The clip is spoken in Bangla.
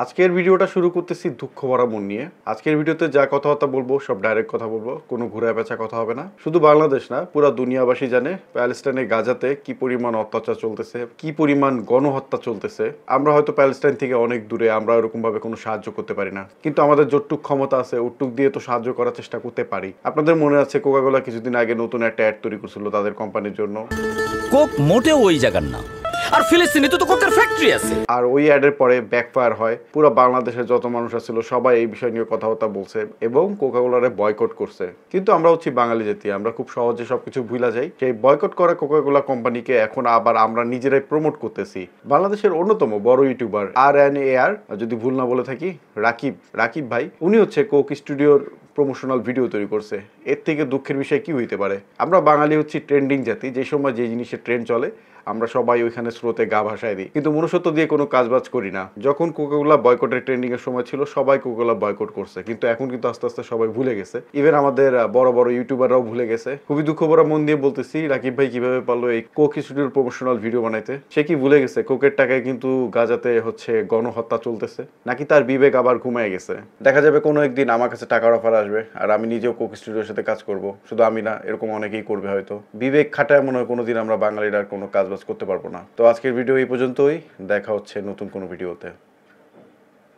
আজকের ভিডিওটা শুরু করতেছি দুঃখ ভরা মন নিয়ে। আজকের ভিডিওতে যা কথাবার্তা বলবো সব ডাইরেক্ট কথা বলবো, কোনো ঘুরায় পেঁচা কথা হবে না। শুধু বাংলাদেশ না, পুরো দুনিয়াবাসী জানে প্যালেস্টাইনের গাজাতে কি পরিমাণ অত্যাচার চলতেছে, কি পরিমাণ গণহত্যা চলতেছে। আমরা হয়তো প্যালেস্টাইন থেকে অনেক দূরে, আমরা এরকম ভাবে কোনো সাহায্য করতে পারি না, কিন্তু আমাদের যতটুক ক্ষমতা আছে ওটুক দিয়ে তো সাহায্য করার চেষ্টা করতে পারি। আপনাদের মনে আছে কোকাকোলা কিছুদিন আগে নতুন একটা অ্যাড তৈরি করছিল তাদের কোম্পানির জন্য। কোক মোটেও ওই জায়গার না, আর ফিলিস্তিনে তো কোকের ফ্যাক্টরি আছে। আর ওই অ্যাডের পরে ব্যাকফায়ার হয়, পুরো বাংলাদেশের যত মানুষ ছিল সবাই এই বিষয় নিয়ে কথাবার্তা বলছে এবং কোকাকোলারে বয়কট করছে। কিন্তু আমরা হচ্ছি বাঙালি জাতি, আমরা খুব সহজে সবকিছু ভুলা যাই। সেই বয়কট করা কোকাকোলা কোম্পানিকে এখন আবার আমরা নিজেরাই প্রমোট করতেছি। বাংলাদেশের অন্যতম বড় ইউটিউবার RNAR, যদি ভুল না বলে থাকি, রাকিব ভাই, উনি হচ্ছে কোক স্টুডিওর প্রমোশনাল ভিডিও তৈরি করছে। এর থেকে দুঃখের বিষয় কি হইতে পারে? আমরা বাঙালি হচ্ছি ট্রেন্ডিং জাতি, যে সময় যে জিনিসের ট্রেন্ড চলে আমরা সবাই ওইখানে স্রোতে গা ভাসায় দিই, কিন্তু মনুষ্যত্ব দিয়ে কোনো কাজবাজ করি না। যখন কোকাকোলা বয়কটের ট্রেন্ডিং এর সময় ছিল সবাই কোকাকোলা বয়কট করছে, কিন্তু এখন কিন্তু আস্তে আস্তে সবাই ভুলে গেছে। ইভেন আমাদের বড় বড় ইউটিউবাররাও ভুলে গেছে। খুবই দুঃখ ভরা মন দিয়ে বলতেছি, রাকিব ভাই কিভাবে পারলো এই কোক স্টুডিওর প্রমোশনাল ভিডিও বানাইতে? সে কি ভুলে গেছে কোকের টাকায় কিন্তু গাজাতে হচ্ছে গণহত্যা চলতেছে? নাকি তার বিবেক আবার ঘুমায় গেছে? দেখা যাবে কোনো একদিন আমার কাছে টাকার অফার আসবে আর আমি নিজেও কোক স্টুডিওর সাথে কাজ করব। শুধু আমি না, এরকম অনেকেই করবে হয়তো। বিবেক খাটায় মনে হয় কোনোদিন আমরা বাঙালিরা কোনো কাজ করতে পারবো না। তো আজকের ভিডিও এই পর্যন্তই, দেখা হচ্ছে নতুন কোনো ভিডিওতে।